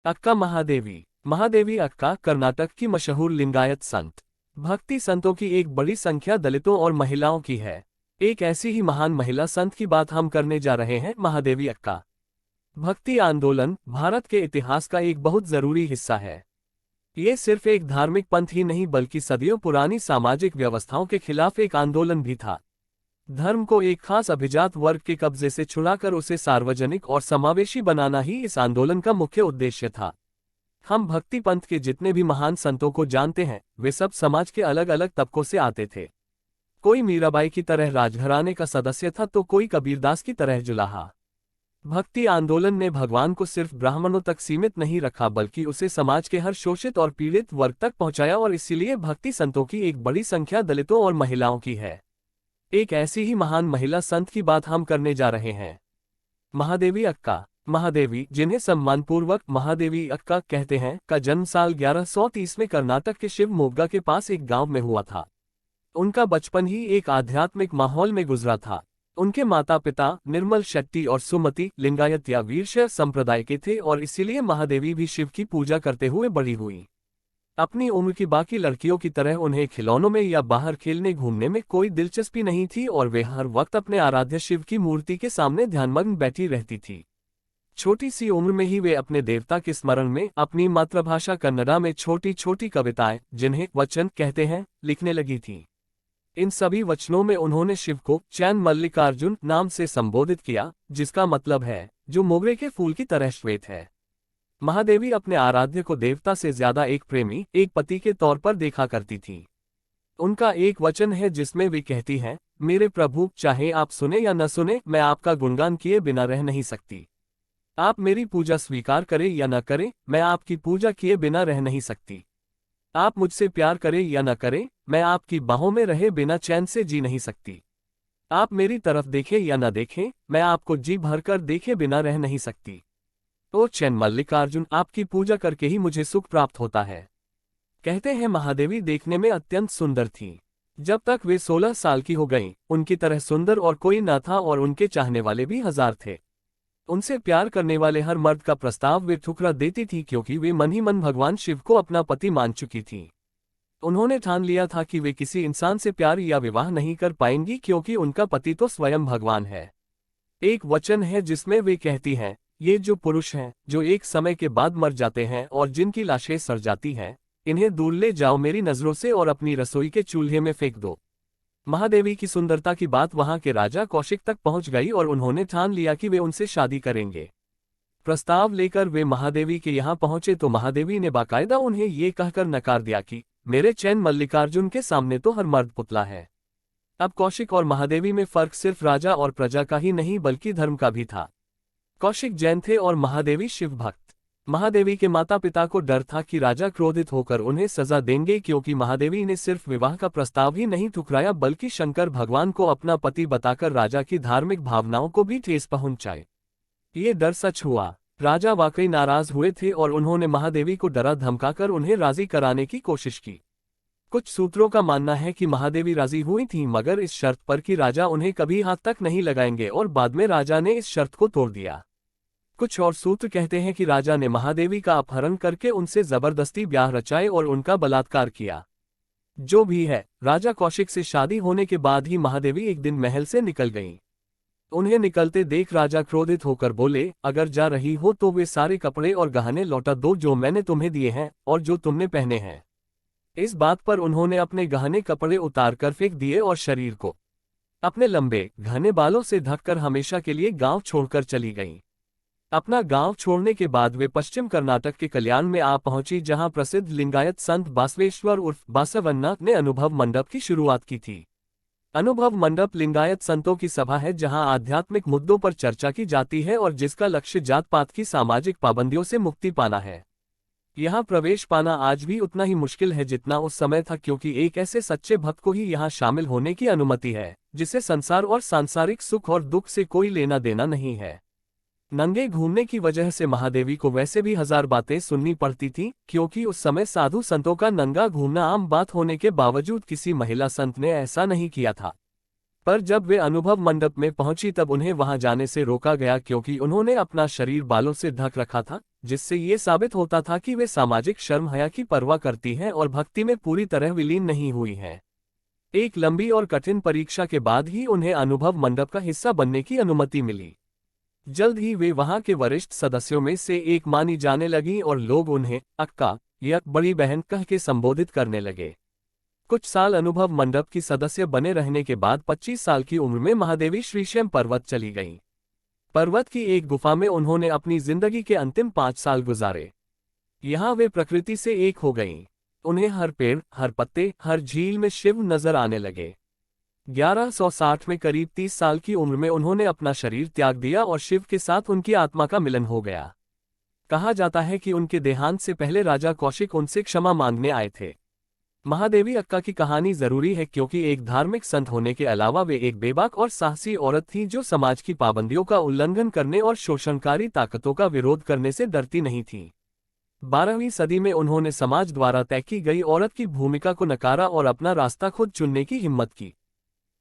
अक्का महादेवी। महादेवी अक्का कर्नाटक की मशहूर लिंगायत संत भक्ति संतों की एक बड़ी संख्या दलितों और महिलाओं की है। एक ऐसी ही महान महिला संत की बात हम करने जा रहे हैं, महादेवी अक्का। भक्ति आंदोलन भारत के इतिहास का एक बहुत जरूरी हिस्सा है। ये सिर्फ एक धार्मिक पंथ ही नहीं बल्कि सदियों पुरानी सामाजिक व्यवस्थाओं के खिलाफ एक आंदोलन भी था। धर्म को एक खास अभिजात वर्ग के कब्जे से छुड़ाकर उसे सार्वजनिक और समावेशी बनाना ही इस आंदोलन का मुख्य उद्देश्य था। हम भक्ति पंथ के जितने भी महान संतों को जानते हैं, वे सब समाज के अलग अलग तबकों से आते थे। कोई मीराबाई की तरह राजघराने का सदस्य था तो कोई कबीरदास की तरह जुलाहा। भक्ति आंदोलन ने भगवान को सिर्फ ब्राह्मणों तक सीमित नहीं रखा बल्कि उसे समाज के हर शोषित और पीड़ित वर्ग तक पहुंचाया, और इसीलिए भक्ति संतों की एक बड़ी संख्या दलितों और महिलाओं की है। एक ऐसी ही महान महिला संत की बात हम करने जा रहे हैं, महादेवी अक्का। महादेवी, जिन्हें सम्मानपूर्वक महादेवी अक्का कहते हैं, का जन्म साल 1130 में कर्नाटक के शिवमोग्गा के पास एक गांव में हुआ था। उनका बचपन ही एक आध्यात्मिक माहौल में गुजरा था। उनके माता पिता निर्मल शेट्टी और सुमति लिंगायत या वीरशैव संप्रदाय के थे और इसीलिए महादेवी भी शिव की पूजा करते हुए बड़ी हुई। अपनी उम्र की बाकी लड़कियों की तरह उन्हें खिलौनों में या बाहर खेलने घूमने में कोई दिलचस्पी नहीं थी और वे हर वक्त अपने आराध्य शिव की मूर्ति के सामने ध्यानमग्न बैठी रहती थी। छोटी सी उम्र में ही वे अपने देवता के स्मरण में अपनी मातृभाषा कन्नड़ा में छोटी छोटी कविताएं, जिन्हें वचन कहते हैं, लिखने लगी थी। इन सभी वचनों में उन्होंने शिव को चैन मल्लिकार्जुन नाम से संबोधित किया, जिसका मतलब है जो मोगरे के फूल की तरह श्वेत है। महादेवी अपने आराध्य को देवता से ज्यादा एक प्रेमी, एक पति के तौर पर देखा करती थी। उनका एक वचन है जिसमें वे कहती हैं, मेरे प्रभु, चाहे आप सुने या न सुने, मैं आपका गुणगान किए बिना रह नहीं सकती। आप मेरी पूजा स्वीकार करें या न करें, मैं आपकी पूजा किए बिना रह नहीं सकती। आप मुझसे प्यार करें या न करें, मैं आपकी बाहों में रहे बिना चैन से जी नहीं सकती। आप मेरी तरफ देखें या न देखें, मैं आपको जी भरकर देखे बिना रह नहीं सकती। ओ चैन मल्लिकार्जुन, आपकी पूजा करके ही मुझे सुख प्राप्त होता है। कहते हैं महादेवी देखने में अत्यंत सुंदर थी। जब तक वे 16 साल की हो गईं, उनकी तरह सुंदर और कोई न था और उनके चाहने वाले भी हजार थे। उनसे प्यार करने वाले हर मर्द का प्रस्ताव वे ठुकरा देती थी क्योंकि वे मन ही मन भगवान शिव को अपना पति मान चुकी थी। उन्होंने ठान लिया था कि वे किसी इंसान से प्यार या विवाह नहीं कर पाएंगी क्योंकि उनका पति तो स्वयं भगवान है। एक वचन है जिसमें वे कहती हैं, ये जो पुरुष हैं, जो एक समय के बाद मर जाते हैं और जिनकी लाशें सड़ जाती हैं, इन्हें दूर ले जाओ मेरी नजरों से और अपनी रसोई के चूल्हे में फेंक दो। महादेवी की सुंदरता की बात वहां के राजा कौशिक तक पहुंच गई और उन्होंने ठान लिया कि वे उनसे शादी करेंगे। प्रस्ताव लेकर वे महादेवी के यहाँ पहुंचे तो महादेवी ने बाकायदा उन्हें ये कहकर नकार दिया कि मेरे चैन मल्लिकार्जुन के सामने तो हर मर्द पुतला है। अब कौशिक और महादेवी में फर्क सिर्फ राजा और प्रजा का ही नहीं बल्कि धर्म का भी था। कौशिक जैन थे और महादेवी शिव भक्त। महादेवी के माता पिता को डर था कि राजा क्रोधित होकर उन्हें सजा देंगे क्योंकि महादेवी ने सिर्फ विवाह का प्रस्ताव ही नहीं ठुकराया बल्कि शंकर भगवान को अपना पति बताकर राजा की धार्मिक भावनाओं को भी ठेस पहुंचाए। ये डर सच हुआ। राजा वाकई नाराज हुए थे और उन्होंने महादेवी को डरा धमकाकर उन्हें राजी कराने की कोशिश की। कुछ सूत्रों का मानना है कि महादेवी राजी हुई थीं मगर इस शर्त पर कि राजा उन्हें कभी हाथ तक नहीं लगाएंगे, और बाद में राजा ने इस शर्त को तोड़ दिया। कुछ और सूत्र कहते हैं कि राजा ने महादेवी का अपहरण करके उनसे जबरदस्ती ब्याह रचाए और उनका बलात्कार किया। जो भी है, राजा कौशिक से शादी होने के बाद ही महादेवी एक दिन महल से निकल गईं। उन्हें निकलते देख राजा क्रोधित होकर बोले, अगर जा रही हो तो वे सारे कपड़े और गहने लौटा दो जो मैंने तुम्हें दिए हैं और जो तुमने पहने हैं। इस बात पर उन्होंने अपने गहने कपड़े उतार कर फेंक दिए और शरीर को अपने लंबे घने बालों से ढककर हमेशा के लिए गांव छोड़कर चली गईं। अपना गांव छोड़ने के बाद वे पश्चिम कर्नाटक के कल्याण में आ पहुंची जहां प्रसिद्ध लिंगायत संत बासवेश्वर उर्फ बासवन्ना ने अनुभव मंडप की शुरुआत की थी। अनुभव मंडप लिंगायत संतों की सभा है जहां आध्यात्मिक मुद्दों पर चर्चा की जाती है और जिसका लक्ष्य जात पात की सामाजिक पाबंदियों से मुक्ति पाना है। यहां प्रवेश पाना आज भी उतना ही मुश्किल है जितना उस समय था क्योंकि एक ऐसे सच्चे भक्त को ही यहां शामिल होने की अनुमति है जिसे संसार और सांसारिक सुख और दुख से कोई लेना देना नहीं है। नंगे घूमने की वजह से महादेवी को वैसे भी हजार बातें सुननी पड़ती थीं क्योंकि उस समय साधु संतों का नंगा घूमना आम बात होने के बावजूद किसी महिला संत ने ऐसा नहीं किया था। पर जब वे अनुभव मंडप में पहुंची तब उन्हें वहां जाने से रोका गया क्योंकि उन्होंने अपना शरीर बालों से ढक रखा था, जिससे ये साबित होता था कि वे सामाजिक शर्म हया की परवाह करती हैं और भक्ति में पूरी तरह विलीन नहीं हुई हैं। एक लंबी और कठिन परीक्षा के बाद ही उन्हें अनुभव मंडप का हिस्सा बनने की अनुमति मिली। जल्द ही वे वहां के वरिष्ठ सदस्यों में से एक मानी जाने लगीं और लोग उन्हें अक्का या बड़ी बहन कह के संबोधित करने लगे। कुछ साल अनुभव मंडप की सदस्य बने रहने के बाद 25 साल की उम्र में महादेवी श्रीशैम पर्वत चली गईं। पर्वत की एक गुफा में उन्होंने अपनी जिंदगी के अंतिम 5 साल गुजारे। यहाँ वे प्रकृति से एक हो गईं। उन्हें हर पेड़, हर पत्ते, हर झील में शिव नजर आने लगे। 1160 में करीब 30 साल की उम्र में उन्होंने अपना शरीर त्याग दिया और शिव के साथ उनकी आत्मा का मिलन हो गया। कहा जाता है कि उनके देहांत से पहले राजा कौशिक उनसे क्षमा मांगने आए थे। महादेवी अक्का की कहानी जरूरी है क्योंकि एक धार्मिक संत होने के अलावा वे एक बेबाक और साहसी औरत थी जो समाज की पाबंदियों का उल्लंघन करने और शोषणकारी ताकतों का विरोध करने से डरती नहीं थी। 12वीं सदी में उन्होंने समाज द्वारा तय की गई औरत की भूमिका को नकारा और अपना रास्ता खुद चुनने की हिम्मत की।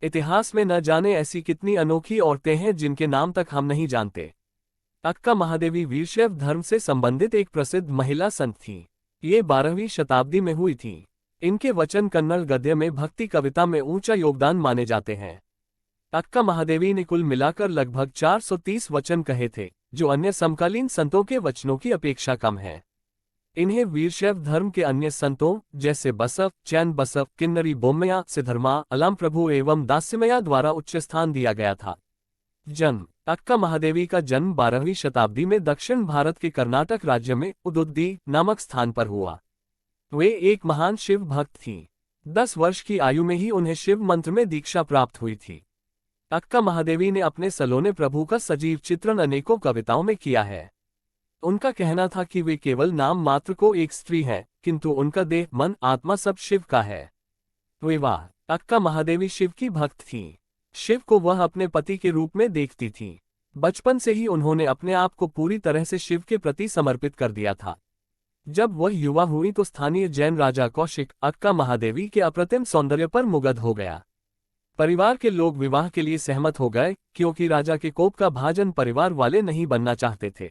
इतिहास में न जाने ऐसी कितनी अनोखी औरतें हैं जिनके नाम तक हम नहीं जानते। अक्का महादेवी वीरशैव धर्म से संबंधित एक प्रसिद्ध महिला संत थी। ये 12वीं शताब्दी में हुई थी। इनके वचन कन्नड़ गद्य में भक्ति कविता में ऊंचा योगदान माने जाते हैं। अक्का महादेवी ने कुल मिलाकर लगभग 430 वचन कहे थे, जो अन्य समकालीन संतों के वचनों की अपेक्षा कम है। इन्हें वीरशैव धर्म के अन्य संतों जैसे बसव, चैन बसव, किन्नरी बोम्मया, सिद्धर्मा, अलाम प्रभु एवं दास्यमया द्वारा उच्च स्थान दिया गया था। जन्म। अक्का महादेवी का जन्म 12वीं शताब्दी में दक्षिण भारत के कर्नाटक राज्य में उदुद्दी नामक स्थान पर हुआ। वे एक महान शिव भक्त थीं। 10 वर्ष की आयु में ही उन्हें शिव मंत्र में दीक्षा प्राप्त हुई थी। अक्का महादेवी ने अपने सलोने प्रभु का सजीव चित्रण अनेकों कविताओं में किया है। उनका कहना था कि वे केवल नाम मात्र को एक स्त्री हैं, किंतु उनका देह, मन, आत्मा सब शिव का है। विवाह। अक्का महादेवी शिव की भक्त थीं। शिव को वह अपने पति के रूप में देखती थीं। बचपन से ही उन्होंने अपने आप को पूरी तरह से शिव के प्रति समर्पित कर दिया था। जब वह युवा हुई तो स्थानीय जैन राजा कौशिक अक्का महादेवी के अप्रतिम सौंदर्य पर मुग्ध हो गया। परिवार के लोग विवाह के लिए सहमत हो गए क्योंकि राजा के कोप का भाजन परिवार वाले नहीं बनना चाहते थे।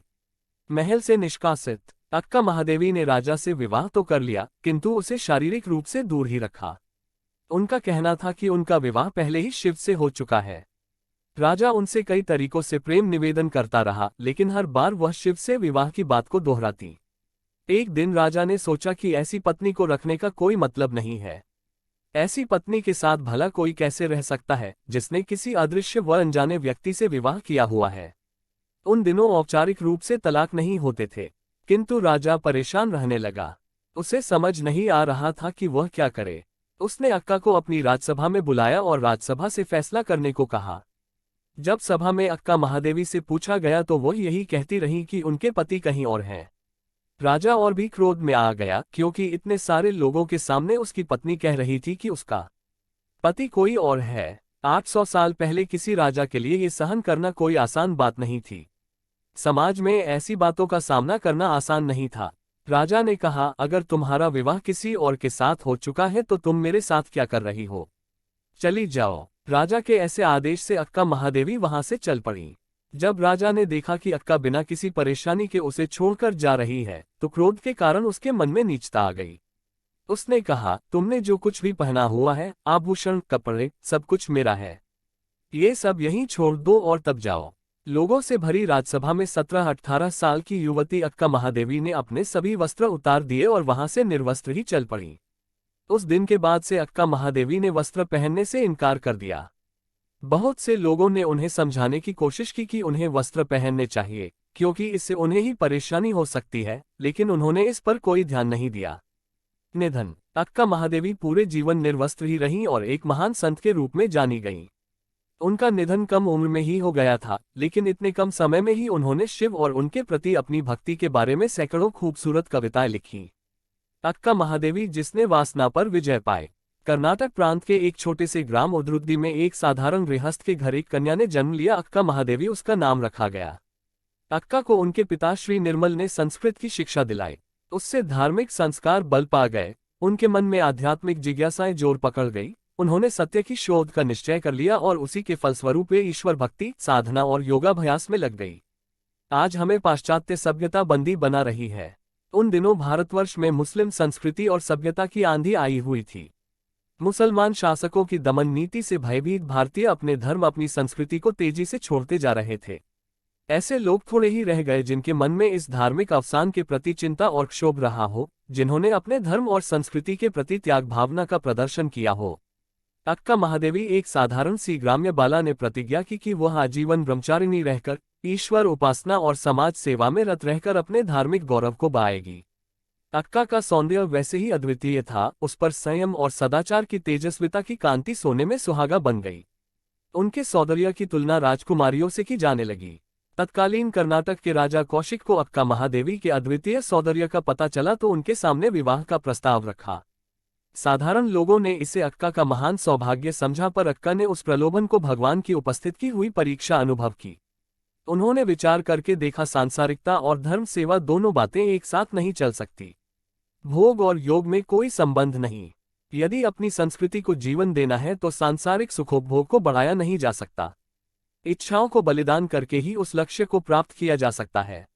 महल से निष्कासित अक्का महादेवी ने राजा से विवाह तो कर लिया, किंतु उसे शारीरिक रूप से दूर ही रखा। उनका कहना था कि उनका विवाह पहले ही शिव से हो चुका है। राजा उनसे कई तरीकों से प्रेम निवेदन करता रहा, लेकिन हर बार वह शिव से विवाह की बात को दोहराती। एक दिन राजा ने सोचा कि ऐसी पत्नी को रखने का कोई मतलब नहीं है। ऐसी पत्नी के साथ भला कोई कैसे रह सकता है जिसने किसी अदृश्य व अनजाने व्यक्ति से विवाह किया हुआ है। उन दिनों औपचारिक रूप से तलाक नहीं होते थे, किंतु राजा परेशान रहने लगा। उसे समझ नहीं आ रहा था कि वह क्या करे। उसने अक्का को अपनी राजसभा में बुलाया और राजसभा से फैसला करने को कहा। जब सभा में अक्का महादेवी से पूछा गया तो वह यही कहती रही कि उनके पति कहीं और हैं। राजा और भी क्रोध में आ गया क्योंकि इतने सारे लोगों के सामने उसकी पत्नी कह रही थी कि उसका पति कोई और है। 800 साल पहले किसी राजा के लिए ये सहन करना कोई आसान बात नहीं थी। समाज में ऐसी बातों का सामना करना आसान नहीं था। राजा ने कहा, अगर तुम्हारा विवाह किसी और के साथ हो चुका है तो तुम मेरे साथ क्या कर रही हो? चली जाओ। राजा के ऐसे आदेश से अक्का महादेवी वहां से चल पड़ी। जब राजा ने देखा कि अक्का बिना किसी परेशानी के उसे छोड़कर जा रही है तो क्रोध के कारण उसके मन में नीचता आ गई। उसने कहा, तुमने जो कुछ भी पहना हुआ है, आभूषण, कपड़े, सब कुछ मेरा है। ये सब यहीं छोड़ दो और तब जाओ। लोगों से भरी राजसभा में 17-18 साल की युवती अक्का महादेवी ने अपने सभी वस्त्र उतार दिए और वहां से निर्वस्त्र ही चल पड़ी। उस दिन के बाद से अक्का महादेवी ने वस्त्र पहनने से इनकार कर दिया। बहुत से लोगों ने उन्हें समझाने की कोशिश की कि उन्हें वस्त्र पहनने चाहिए क्योंकि इससे उन्हें ही परेशानी हो सकती है, लेकिन उन्होंने इस पर कोई ध्यान नहीं दिया। निधन। अक्का महादेवी पूरे जीवन निर्वस्त्र ही रहीं और एक महान संत के रूप में जानी गईं। उनका निधन कम उम्र में ही हो गया था, लेकिन इतने कम समय में ही उन्होंने शिव और उनके प्रति अपनी भक्ति के बारे में सैकड़ों खूबसूरत कविताएं लिखीं। अक्का महादेवी जिसने वासना पर विजय पाए। कर्नाटक प्रांत के एक छोटे से ग्राम उदरुद्दी में एक साधारण गृहस्थ के घर एक कन्या ने जन्म लिया। अक्का महादेवी उसका नाम रखा गया। अक्का को उनके पिता श्री निर्मल ने संस्कृत की शिक्षा दिलाई। उससे धार्मिक संस्कार बल पा गए। उनके मन में आध्यात्मिक जिज्ञासाएं जोर पकड़ गई। उन्होंने सत्य की शोध का निश्चय कर लिया और उसी के फलस्वरूप वे ईश्वर भक्ति, साधना और योगाभ्यास में लग गई। आज हमें पाश्चात्य सभ्यता बंदी बना रही है। उन दिनों भारतवर्ष में मुस्लिम संस्कृति और सभ्यता की आंधी आई हुई थी। मुसलमान शासकों की दमन नीति से भयभीत भारतीय अपने धर्म, अपनी संस्कृति को तेजी से छोड़ते जा रहे थे। ऐसे लोग थोड़े ही रह गए जिनके मन में इस धार्मिक अवसान के प्रति चिंता और क्षोभ रहा हो, जिन्होंने अपने धर्म और संस्कृति के प्रति त्याग भावना का प्रदर्शन किया हो। अक्का महादेवी, एक साधारण सी ग्राम्य बाला ने प्रतिज्ञा की कि वह आजीवन ब्रह्मचारिणी रहकर ईश्वर उपासना और समाज सेवा में रत रहकर अपने धार्मिक गौरव को बढ़ाएगी। अक्का का सौंदर्य वैसे ही अद्वितीय था, उस पर संयम और सदाचार की तेजस्विता की कांति सोने में सुहागा बन गई। उनके सौंदर्य की तुलना राजकुमारियों से की जाने लगी। तत्कालीन कर्नाटक के राजा कौशिक को अक्का महादेवी के अद्वितीय सौंदर्य का पता चला तो उनके सामने विवाह का प्रस्ताव रखा। साधारण लोगों ने इसे अक्का का महान सौभाग्य समझा, पर अक्का ने उस प्रलोभन को भगवान की उपस्थिति की हुई परीक्षा अनुभव की। उन्होंने विचार करके देखा, सांसारिकता और धर्म सेवा दोनों बातें एक साथ नहीं चल सकती। भोग और योग में कोई संबंध नहीं। यदि अपनी संस्कृति को जीवन देना है तो सांसारिक सुखोपभोग को बढ़ाया नहीं जा सकता। इच्छाओं को बलिदान करके ही उस लक्ष्य को प्राप्त किया जा सकता है।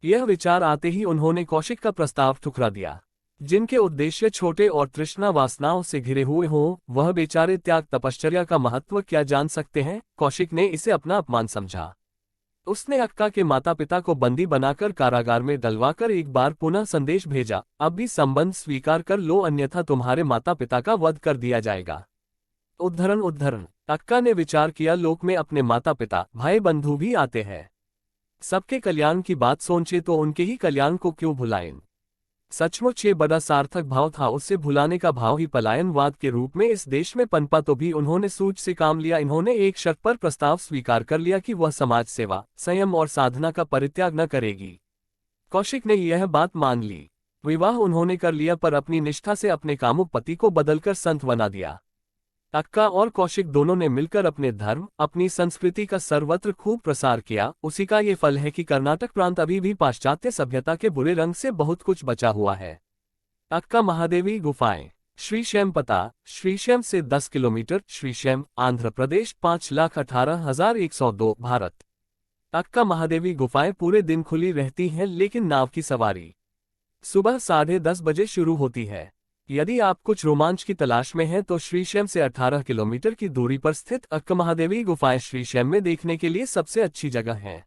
यह विचार आते ही उन्होंने कौशिक का प्रस्ताव ठुकरा दिया। जिनके उद्देश्य छोटे और तृष्णा वासनाओं से घिरे हुए हों, वह बेचारे त्याग तपश्चर्या का महत्व क्या जान सकते हैं। कौशिक ने इसे अपना अपमान समझा। उसने अक्का के माता पिता को बंदी बनाकर कारागार में डलवाकर एक बार पुनः संदेश भेजा, अब भी संबंध स्वीकार कर लो, अन्यथा तुम्हारे माता पिता का वध कर दिया जाएगा। उद्धरण अक्का ने विचार किया, लोक में अपने माता पिता, भाई बंधु भी आते हैं। सबके कल्याण की बात सोचे तो उनके ही कल्याण को क्यों भुलाएं। सचमुच ये बड़ा सार्थक भाव था। उससे भुलाने का भाव ही पलायनवाद के रूप में इस देश में पनपा, तो भी उन्होंने सूझ से काम लिया। इन्होंने एक शर्त पर प्रस्ताव स्वीकार कर लिया कि वह समाज सेवा, संयम और साधना का परित्याग न करेगी। कौशिक ने यह बात मान ली। विवाह उन्होंने कर लिया, पर अपनी निष्ठा से अपने कामुक पति को बदलकर संत बना दिया। अक्का और कौशिक दोनों ने मिलकर अपने धर्म, अपनी संस्कृति का सर्वत्र खूब प्रसार किया। उसी का ये फल है कि कर्नाटक प्रांत अभी भी पाश्चात्य सभ्यता के बुरे रंग से बहुत कुछ बचा हुआ है। अक्का महादेवी गुफाएं। श्रीशैम पता, श्रीशैम से 10 किलोमीटर, श्रीशैम, आंध्र प्रदेश, 5,18,102, भारत। अक्का महादेवी गुफाएं पूरे दिन खुली रहती हैं, लेकिन नाव की सवारी सुबह 10:30 बजे शुरू होती है। यदि आप कुछ रोमांच की तलाश में हैं तो श्रीशैम से 18 किलोमीटर की दूरी पर स्थित अक्का महादेवी गुफाएं श्रीशैम में देखने के लिए सबसे अच्छी जगह हैं।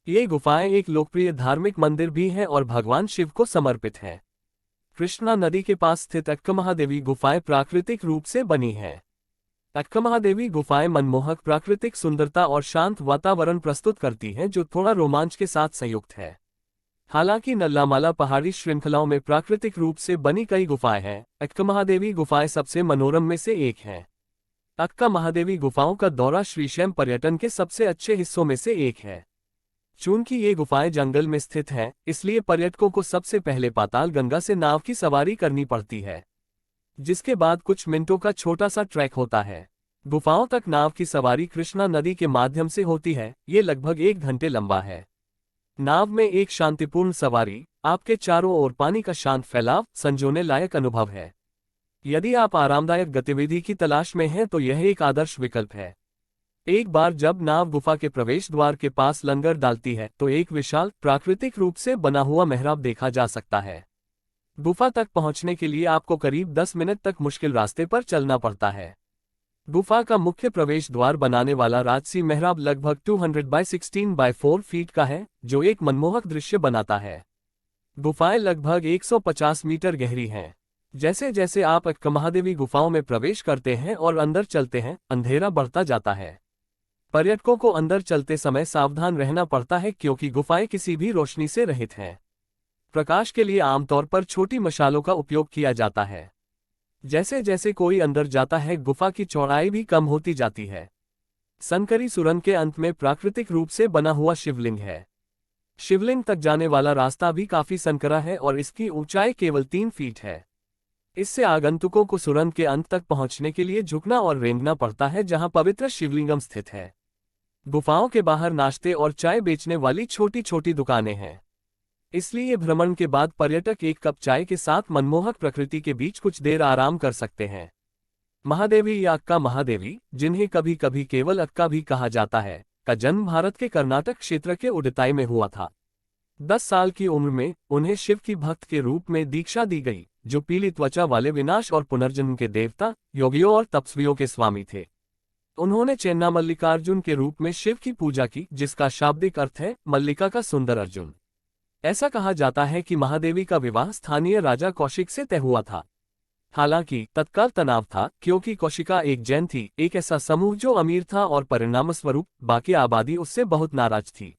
ये गुफाएं एक लोकप्रिय धार्मिक मंदिर भी हैं और भगवान शिव को समर्पित हैं। कृष्णा नदी के पास स्थित अक्का महादेवी गुफाएं प्राकृतिक रूप से बनी हैं। अक्का महादेवी गुफाएं मनमोहक प्राकृतिक सुंदरता और शांत वातावरण प्रस्तुत करती हैं, जो थोड़ा रोमांच के साथ संयुक्त है। हालांकि नल्लामाला पहाड़ी श्रृंखलाओं में प्राकृतिक रूप से बनी कई गुफाएं हैं, अक्का महादेवी गुफाएं सबसे मनोरम में से एक हैं। अक्का महादेवी गुफाओं का दौरा श्रीशैम पर्यटन के सबसे अच्छे हिस्सों में से एक है। चूंकि ये गुफाएं जंगल में स्थित हैं, इसलिए पर्यटकों को सबसे पहले पाताल गंगा से नाव की सवारी करनी पड़ती है, जिसके बाद कुछ मिनटों का छोटा सा ट्रैक होता है। गुफाओं तक नाव की सवारी कृष्णा नदी के माध्यम से होती है। ये लगभग 1 घंटे लंबा है। नाव में एक शांतिपूर्ण सवारी, आपके चारों ओर पानी का शांत फैलाव, संजोने लायक अनुभव है। यदि आप आरामदायक गतिविधि की तलाश में हैं तो यह एक आदर्श विकल्प है। एक बार जब नाव गुफा के प्रवेश द्वार के पास लंगर डालती है तो एक विशाल प्राकृतिक रूप से बना हुआ मेहराब देखा जा सकता है। गुफा तक पहुंचने के लिए आपको करीब 10 मिनट तक मुश्किल रास्ते पर चलना पड़ता है। गुफा का मुख्य प्रवेश द्वार बनाने वाला राजसी मेहराब लगभग 200x16x4 फीट का है, जो एक मनमोहक दृश्य बनाता है। गुफाएं लगभग 150 मीटर गहरी हैं। जैसे जैसे आप अक्का महादेवी गुफाओं में प्रवेश करते हैं और अंदर चलते हैं, अंधेरा बढ़ता जाता है। पर्यटकों को अंदर चलते समय सावधान रहना पड़ता है, क्योंकि गुफाएं किसी भी रोशनी से रहित हैं। प्रकाश के लिए आमतौर पर छोटी मशालों का उपयोग किया जाता है। जैसे जैसे कोई अंदर जाता है, गुफा की चौड़ाई भी कम होती जाती है। संकरी सुरंग के अंत में प्राकृतिक रूप से बना हुआ शिवलिंग है। शिवलिंग तक जाने वाला रास्ता भी काफी संकरा है और इसकी ऊंचाई केवल 3 फीट है। इससे आगंतुकों को सुरंग के अंत तक पहुंचने के लिए झुकना और रेंगना पड़ता है, जहां पवित्र शिवलिंगम स्थित है। गुफाओं के बाहर नाश्ते और चाय बेचने वाली छोटी छोटी दुकानें हैं, इसलिए भ्रमण के बाद पर्यटक एक कप चाय के साथ मनमोहक प्रकृति के बीच कुछ देर आराम कर सकते हैं। महादेवी या अक्का महादेवी, जिन्हें कभी कभी केवल अक्का भी कहा जाता है, का जन्म भारत के कर्नाटक क्षेत्र के उडुताई में हुआ था। 10 साल की उम्र में उन्हें शिव की भक्त के रूप में दीक्षा दी गई, जो पीली त्वचा वाले विनाश और पुनर्जन्म के देवता, योगियों और तपस्वियों के स्वामी थे। उन्होंने चेन्ना मल्लिकार्जुन के रूप में शिव की पूजा की, जिसका शाब्दिक अर्थ है मल्लिका का सुंदर अर्जुन। ऐसा कहा जाता है कि महादेवी का विवाह स्थानीय राजा कौशिक से तय हुआ था। हालांकि तत्काल तनाव था, क्योंकि कौशिका एक जैन थी, एक ऐसा समूह जो अमीर था और परिणामस्वरूप बाकी आबादी उससे बहुत नाराज थी।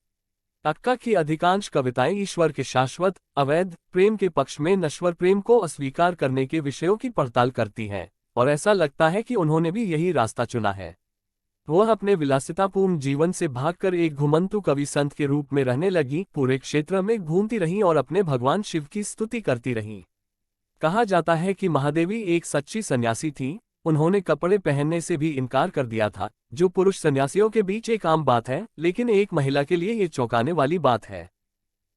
अक्का की अधिकांश कविताएं ईश्वर के शाश्वत, अवैध प्रेम के पक्ष में नश्वर प्रेम को अस्वीकार करने के विषयों की पड़ताल करती हैं, और ऐसा लगता है कि उन्होंने भी यही रास्ता चुना है। वह अपने विलासितापूर्ण जीवन से भागकर एक घुमंतु कवि संत के रूप में रहने लगी, पूरे क्षेत्र में घूमती रहीं और अपने भगवान शिव की स्तुति करती रहीं। कहा जाता है कि महादेवी एक सच्ची सन्यासी थी। उन्होंने कपड़े पहनने से भी इनकार कर दिया था, जो पुरुष सन्यासियों के बीच एक आम बात है, लेकिन एक महिला के लिए ये चौंकाने वाली बात है।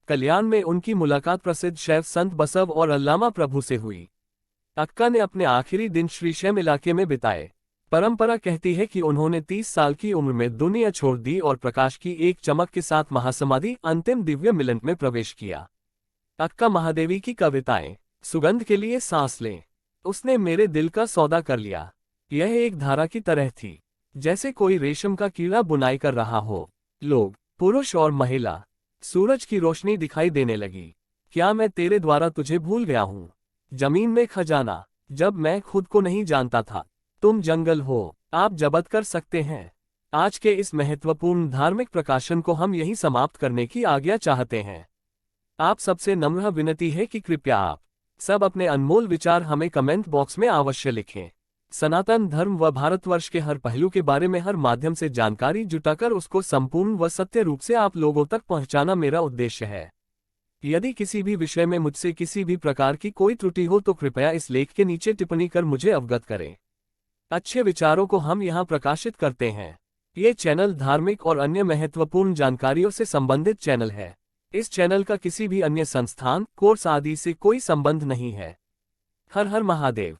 कल्याण में उनकी मुलाकात प्रसिद्ध शैव संत बसव और अल्लामा प्रभु से हुई। अक्का ने अपने आखिरी दिन श्रीशैम इलाके में बिताए। परंपरा कहती है कि उन्होंने 30 साल की उम्र में दुनिया छोड़ दी और प्रकाश की एक चमक के साथ महासमाधि अंतिम दिव्य मिलन में प्रवेश किया। अक्का महादेवी की कविताएं। सुगंध के लिए सांस लें। उसने मेरे दिल का सौदा कर लिया। यह एक धारा की तरह थी, जैसे कोई रेशम का कीड़ा बुनाई कर रहा हो। लोग, पुरुष और महिला। सूरज की रोशनी दिखाई देने लगी। क्या मैं तेरे द्वारा तुझे भूल गया हूँ? जमीन में खजाना। जब मैं खुद को नहीं जानता था। तुम जंगल हो, आप जब्त कर सकते हैं। आज के इस महत्वपूर्ण धार्मिक प्रकाशन को हम यहीं समाप्त करने की आज्ञा चाहते हैं। आप सबसे नम्र विनती है कि कृपया आप सब अपने अनमोल विचार हमें कमेंट बॉक्स में अवश्य लिखें। सनातन धर्म व भारतवर्ष के हर पहलू के बारे में हर माध्यम से जानकारी जुटाकर उसको संपूर्ण व सत्य रूप से आप लोगों तक पहुंचाना मेरा उद्देश्य है। यदि किसी भी विषय में मुझसे किसी भी प्रकार की कोई त्रुटि हो तो कृपया इस लेख के नीचे टिप्पणी कर मुझे अवगत करें। अच्छे विचारों को हम यहाँ प्रकाशित करते हैं। ये चैनल धार्मिक और अन्य महत्वपूर्ण जानकारियों से संबंधित चैनल है। इस चैनल का किसी भी अन्य संस्थान, कोर्स आदि से कोई संबंध नहीं है। हर हर महादेव।